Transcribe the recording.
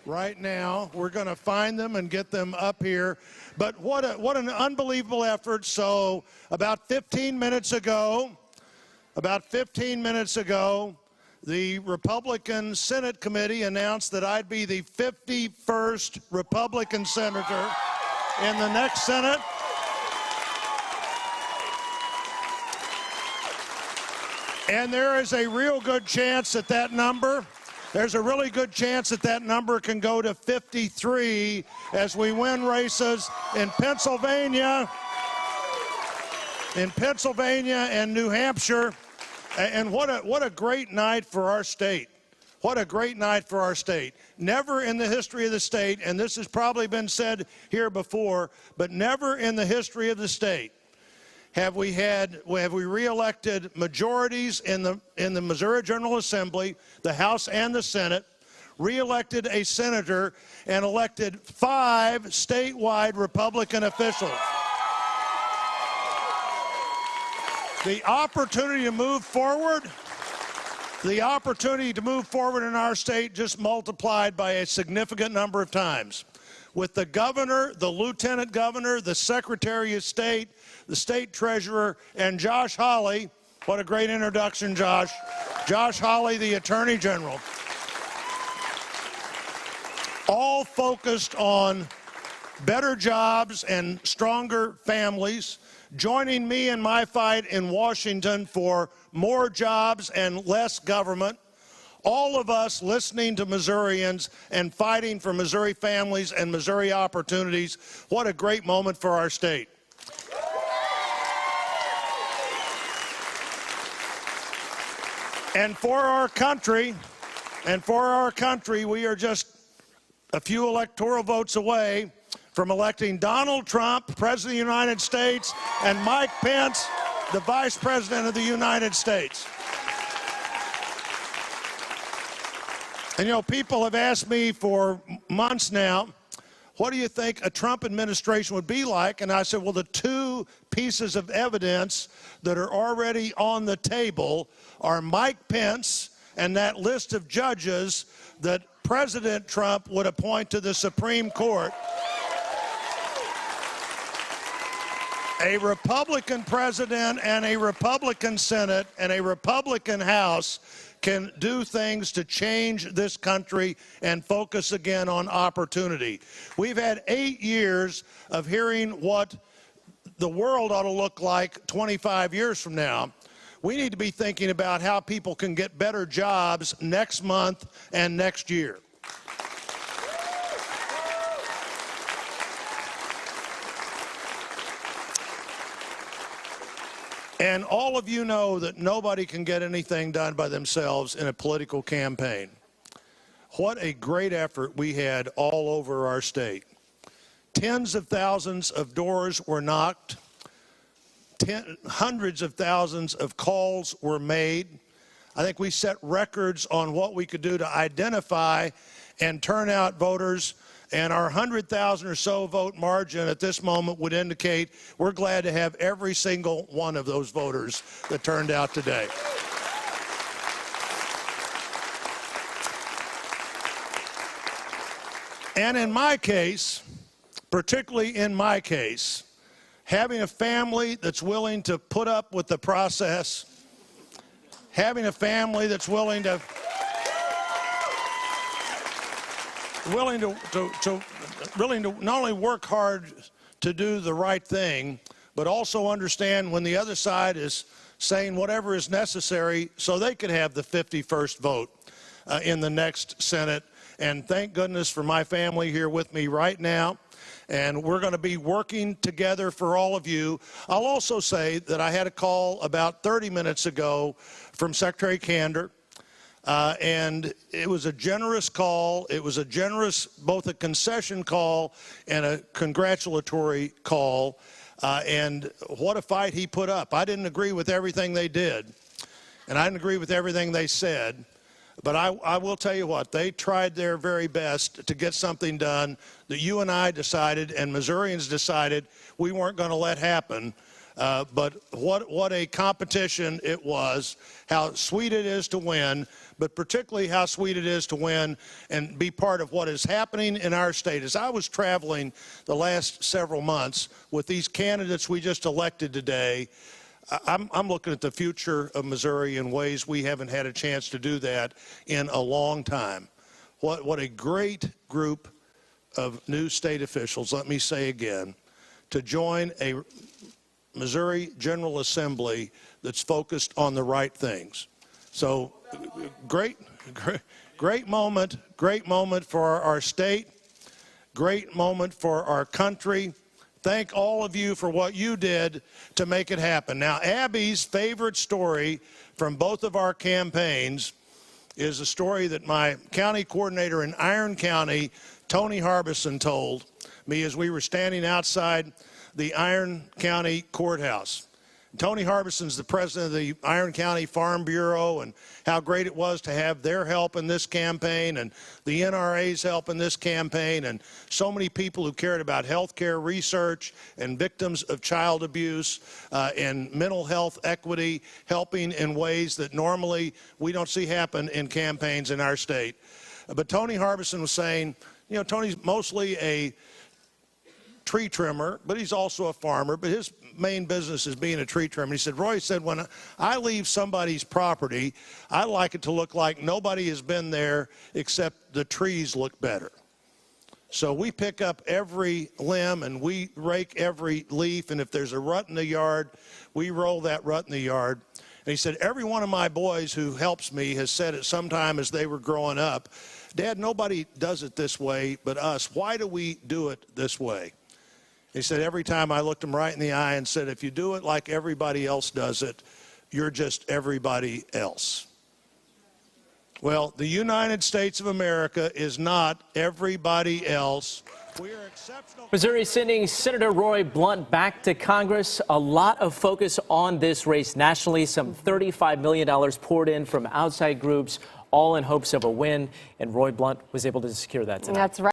right now. We're going to find them and get them up here. But what an unbelievable effort. So about 15 minutes ago, the Republican Senate Committee announced that I'd be the 51st Republican senator in the next Senate. And there is a real good chance that there's a really good chance that number can go to 53 as we win races in Pennsylvania and New Hampshire. And what a great night for our state. What a great night for our state. Never in the history of the state, and this has probably been said here before, but never in the history of the state have we re-elected majorities in the Missouri General Assembly, the House and the Senate, re-elected a senator, and elected 5 statewide Republican officials. The opportunity to move forward in our state just multiplied by a significant number of times. With the governor, the lieutenant governor, the secretary of state, the state treasurer, and Josh Hawley. What a great introduction, Josh. Josh Hawley, the attorney general. All focused on better jobs and stronger families, joining me in my fight in Washington for more jobs and less government. All of us listening to Missourians and fighting for Missouri families and Missouri opportunities. What a great moment for our state. And for our country, we are just a few electoral votes away from electing Donald Trump, President of the United States, and Mike Pence, the Vice President of the United States. And, you know, people have asked me for months now, what do you think a Trump administration would be like? And I said, well, the 2 pieces of evidence that are already on the table are Mike Pence and that list of judges that President Trump would appoint to the Supreme Court. A Republican president and a Republican Senate and a Republican House can do things to change this country and focus again on opportunity. We've had 8 years of hearing what the world ought to look like 25 years from now. We need to be thinking about how people can get better jobs next month and next year. And all of you know that nobody can get anything done by themselves in a political campaign. What a great effort we had all over our state. Tens of thousands of doors were knocked. Hundreds of thousands of calls were made. I think we set records on what we could do to identify and turn out voters. And our 100,000 or so vote margin at this moment would indicate we're glad to have every single one of those voters that turned out today. And in my case, particularly in my case, having a family that's willing to put up with the process, having a family that's willing to not only work hard to do the right thing, but also understand when the other side is saying whatever is necessary so they can have the 51st vote in the next Senate. And thank goodness for my family here with me right now. And we're going to be working together for all of you. I'll also say that I had a call about 30 minutes ago from Secretary Kander. And it was a generous call. It was a generous, both a concession call and a congratulatory call. And what a fight he put up. I didn't agree with everything they did, and I didn't agree with everything they said. But I will tell you what, they tried their very best to get something done that you and I decided and Missourians decided we weren't going to let happen But what a competition it was, how sweet it is to win, but particularly how sweet it is to win and be part of what is happening in our state. As I was traveling the last several months with these candidates we just elected today, I'm looking at the future of Missouri in ways we haven't had a chance to do that in a long time. What a great group of new state officials, let me say again, to join a Missouri General Assembly that's focused on the right things. So great moment for our state, great moment for our country. Thank all of you for what you did to make it happen. Now, Abby's favorite story from both of our campaigns is a story that my county coordinator in Iron County, Tony Harbison, told me as we were standing outside the Iron County Courthouse. Tony Harbison's the president of the Iron County Farm Bureau, and how great it was to have their help in this campaign and the NRA's help in this campaign, and so many people who cared about health care research and victims of child abuse and mental health equity, helping in ways that normally we don't see happen in campaigns in our state. But Tony Harbison was saying, you know, Tony's mostly a tree trimmer, but he's also a farmer, but his main business is being a tree trimmer. He said, Roy said, when I leave somebody's property, I like it to look like nobody has been there except the trees look better. So we pick up every limb and we rake every leaf, and if there's a rut in the yard, we roll that rut in the yard. And he said, every one of my boys who helps me has said at some time as they were growing up, Dad, nobody does it this way but us. Why do we do it this way? He said, every time I looked him right in the eye and said, if you do it like everybody else does it, you're just everybody else. Well, the United States of America is not everybody else. We are exceptional. Missouri sending Senator Roy Blunt back to Congress. A lot of focus on this race nationally. Some $35 million poured in from outside groups, all in hopes of a win. And Roy Blunt was able to secure that tonight. That's right.